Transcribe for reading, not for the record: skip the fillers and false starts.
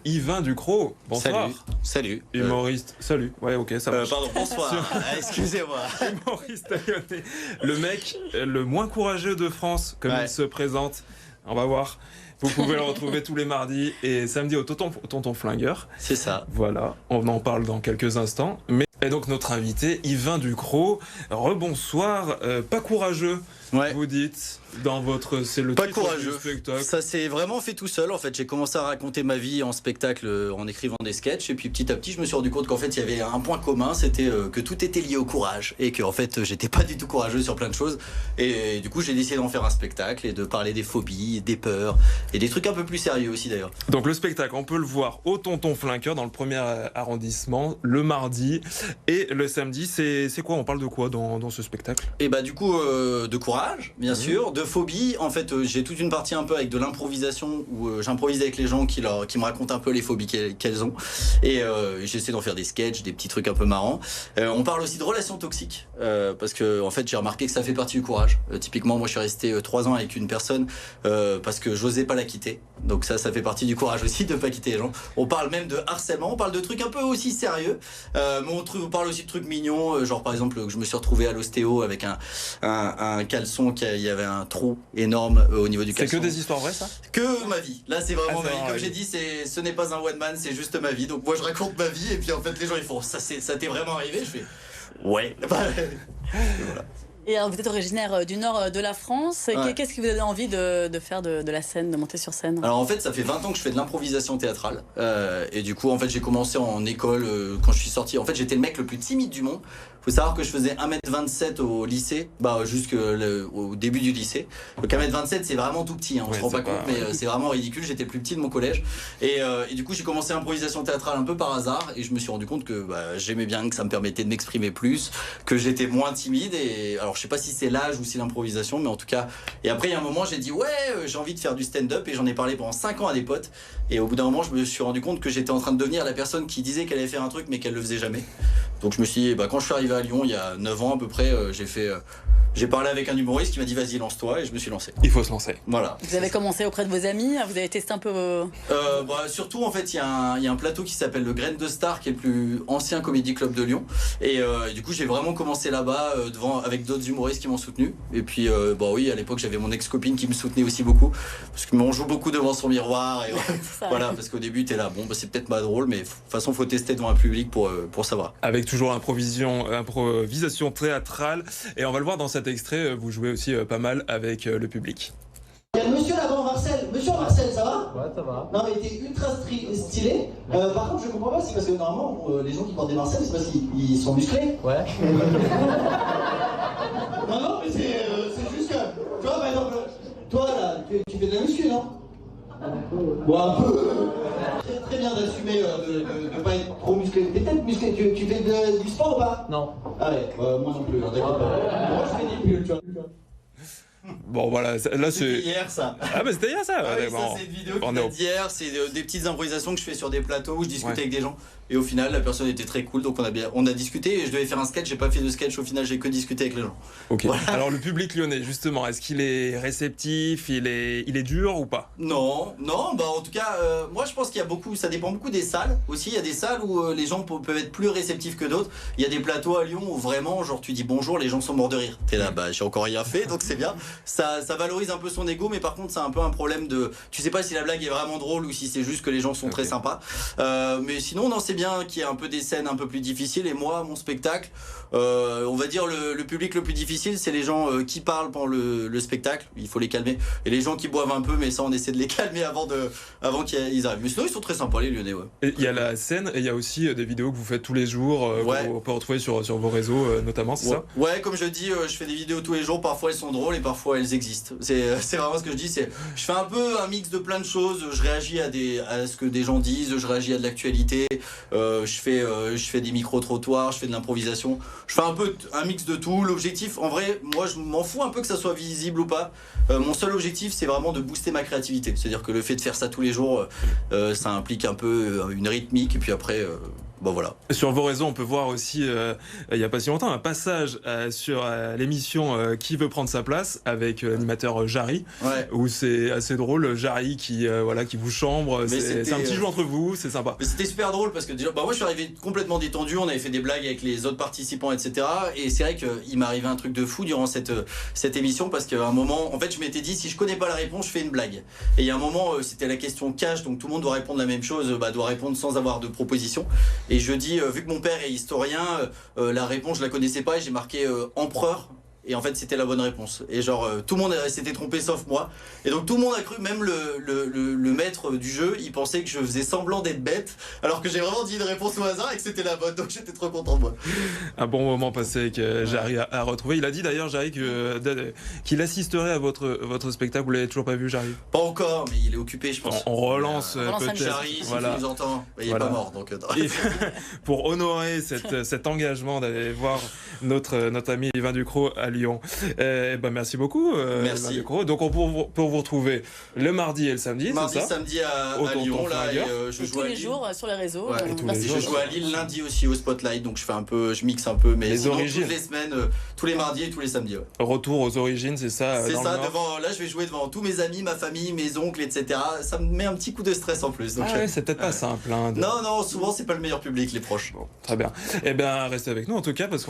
Yvain Ducrot, bonsoir. Salut. Humoriste, salut. Ouais, ok, ça marche. Pardon, bonsoir. Excusez-moi. Humoriste lyonnais. Le mec le moins courageux de France, comme il se présente. On va voir. Vous pouvez le retrouver tous les mardis et samedi au Tonton Flingueur. C'est ça. Voilà, on en parle dans quelques instants. Et donc notre invité, Yvain Ducrot. Rebonsoir, pas courageux. Ouais. Vous dites dans votre, c'est le pas titre courageux. Du spectacle. Ça s'est vraiment fait tout seul en fait. J'ai commencé à raconter ma vie en spectacle en écrivant des sketchs et puis petit à petit je me suis rendu compte qu'en fait il y avait un point commun, c'était que tout était lié au courage et que en fait j'étais pas du tout courageux sur plein de choses et du coup j'ai décidé d'en faire un spectacle et de parler des phobies, des peurs et des trucs un peu plus sérieux aussi d'ailleurs. Donc le spectacle, on peut le voir au Tonton Flingueur dans le 1er arrondissement le mardi et le samedi. C'est quoi, on parle de quoi dans ce spectacle? Et bah du coup de courage bien sûr, de phobie. En fait j'ai toute une partie un peu avec de l'improvisation où j'improvise avec les gens qui me racontent un peu les phobies qu'elles ont et j'essaie d'en faire des sketchs, des petits trucs un peu marrants. On parle aussi de relations toxiques parce que en fait j'ai remarqué que ça fait partie du courage. Typiquement moi je suis resté 3 ans avec une personne parce que j'osais pas la quitter, donc ça fait partie du courage aussi de pas quitter les gens. On parle même de harcèlement, on parle de trucs un peu aussi sérieux, mais on parle aussi de trucs mignons, genre par exemple que je me suis retrouvé à l'ostéo avec un caleçon il y avait un trou énorme au niveau du caleçon. C'est que des histoires vraies, ça? Que ma vie. Là, c'est vraiment ma vie. Comme j'ai dit, ce n'est pas un one man, c'est juste ma vie. Donc moi, je raconte ma vie et puis en fait, les gens ils font ça t'est vraiment arrivé. Je fais ouais. Voilà. Et alors, vous êtes originaire du nord de la France. Ouais. Qu'est-ce qui vous a donné envie de faire de la scène, de monter sur scène? Alors en fait, ça fait 20 ans que je fais de l'improvisation théâtrale. Et du coup, en fait, j'ai commencé en école quand je suis sorti. En fait, j'étais le mec le plus timide du monde. Faut savoir que je faisais 1m27 au lycée, jusqu'au début du lycée. Donc 1m27, c'est vraiment tout petit, hein, on se rend pas compte, mais c'est vraiment ridicule. J'étais le plus petit de mon collège. Et du coup, j'ai commencé l'improvisation théâtrale un peu par hasard. Et je me suis rendu compte que j'aimais bien, que ça me permettait de m'exprimer plus, que j'étais moins timide. Et alors, je sais pas si c'est l'âge ou si l'improvisation, mais en tout cas. Et après, il y a un moment, j'ai dit j'ai envie de faire du stand-up. Et j'en ai parlé pendant 5 ans à des potes. Et au bout d'un moment, je me suis rendu compte que j'étais en train de devenir la personne qui disait qu'elle allait faire un truc, mais qu'elle le faisait jamais. Donc je me suis dit, quand je suis arrivé à Lyon, il y a 9 ans à peu près, j'ai parlé avec un humoriste qui m'a dit vas-y lance-toi et je me suis lancé. Il faut se lancer. Voilà. Vous avez commencé auprès de vos amis, vous avez testé un peu surtout en fait il y a un plateau qui s'appelle le Grain de Star qui est le plus ancien comédie club de Lyon et du coup j'ai vraiment commencé là-bas avec d'autres humoristes qui m'ont soutenu et puis oui à l'époque j'avais mon ex-copine qui me soutenait aussi beaucoup parce qu'on joue beaucoup devant son miroir et voilà parce qu'au début t'es là c'est peut-être pas drôle mais de toute façon faut tester devant un public pour savoir. Avec toujours improvisation théâtrale et on va le voir dans cet extrait, vous jouez aussi pas mal avec le public. Il y a le monsieur là-bas en Marcel. Monsieur en Marcel, ça va? Ouais, ça va. Non, mais il était ultra stylé. Par contre, je comprends pas, c'est parce que normalement, les gens qui portent des Marcel, c'est parce qu'ils sont musclés. Ouais. Non, mais c'est juste que. Tu vois, par exemple, toi là, tu fais de la muscu, non? Ouais, un peu. Très bien d'assumer de pas être trop musclé. T'es peut-être musclé, tu fais du sport ou pas? Non. Ah ouais, moi non plus, t'inquiète pas. Moi je fais des pulls, tu vois. Bon voilà, là c'est... C'était hier ça. Ah mais c'était hier ça. Ça c'est une vidéo qui date d'hier, c'est des petites improvisations que je fais sur des plateaux où je discute avec des gens. Et au final la personne était très cool donc on a discuté et je devais faire un sketch, j'ai pas fait de sketch, au final j'ai que discuté avec les gens. Ok. Voilà. Alors le public lyonnais justement, est-ce qu'il est réceptif, il est dur ou pas? Non, en tout cas moi je pense qu'il y a beaucoup, ça dépend beaucoup des salles aussi, il y a des salles où les gens peuvent être plus réceptifs que d'autres. Il y a des plateaux à Lyon où vraiment genre tu dis bonjour, les gens sont morts de rire. T'es là j'ai encore rien fait donc c'est bien. Ça valorise un peu son ego mais par contre c'est un peu un problème de... Tu sais pas si la blague est vraiment drôle ou si c'est juste que les gens sont très sympas. Mais sinon non c'est bien qu'il y ait un peu des scènes un peu plus difficiles et moi mon spectacle on va dire le public le plus difficile c'est les gens qui parlent pendant le spectacle, il faut les calmer et les gens qui boivent un peu mais ça on essaie de les calmer avant qu'ils arrivent. Mais sinon ils sont très sympas les Lyonnais. Et il y a la scène et il y a aussi des vidéos que vous faites tous les jours qu'on peut retrouver sur vos réseaux notamment, c'est ça? Ouais, comme je dis je fais des vidéos tous les jours, parfois elles sont drôles et parfois elles existent. C'est vraiment ce que je dis, je fais un peu un mix de plein de choses, je réagis à ce que des gens disent, je réagis à de l'actualité, je fais des micro-trottoirs, je fais de l'improvisation, je fais un peu un mix de tout. L'objectif, en vrai, moi je m'en fous un peu que ça soit visible ou pas. Mon seul objectif c'est vraiment de booster ma créativité, c'est-à-dire que le fait de faire ça tous les jours ça implique un peu une rythmique et puis après Bon voilà. Sur vos réseaux, on peut voir aussi, il n'y a pas si longtemps, un passage sur l'émission Qui veut prendre sa place avec l'animateur Jarry, où c'est assez drôle. Jarry qui vous chambre, c'est un petit jeu entre vous, c'est sympa. Mais c'était super drôle parce que déjà, moi je suis arrivé complètement détendu, on avait fait des blagues avec les autres participants, etc. Et c'est vrai qu'il m'est arrivé un truc de fou durant cette émission parce qu'à un moment, en fait, je m'étais dit si je connais pas la réponse, je fais une blague. Et il y a un moment, c'était la question cash, donc tout le monde doit répondre la même chose, doit répondre sans avoir de proposition. Et je dis, vu que mon père est historien, la réponse je la connaissais pas et j'ai marqué empereur. Et en fait c'était la bonne réponse. Et genre tout le monde s'était trompé sauf moi. Et donc tout le monde a cru, même le maître du jeu, il pensait que je faisais semblant d'être bête, alors que j'ai vraiment dit une réponse au hasard et que c'était la bonne. Donc j'étais trop content de moi. Un bon moment passé avec Jarry à retrouver. Il a dit d'ailleurs Jarry qu'il assisterait à votre spectacle. Vous l'avez toujours pas vu, Jarry? Pas encore, mais il est occupé, je pense. On relance peut-être. Jarry, si tu nous entends, il est pas mort. Donc, pour honorer cet engagement d'aller voir notre ami Yvain Ducrot à Lyon. Merci beaucoup. Merci. Ducrot. Donc on peut vous retrouver le mardi et le samedi. Mardi, samedi à Lyon. Là, et, je joue tous les jours sur les réseaux. Je joue à Lille lundi aussi au Spotlight, donc je mixe un peu, mais sinon, toutes les semaines, tous les mardis et tous les samedis. Retour aux origines, c'est ça. C'est ça. Là, je vais jouer devant tous mes amis, ma famille, mes oncles, etc. Ça me met un petit coup de stress en plus. Donc, c'est peut-être pas simple. Non, souvent c'est pas le meilleur public, les proches. Bon, très bien. Restez avec nous en tout cas parce que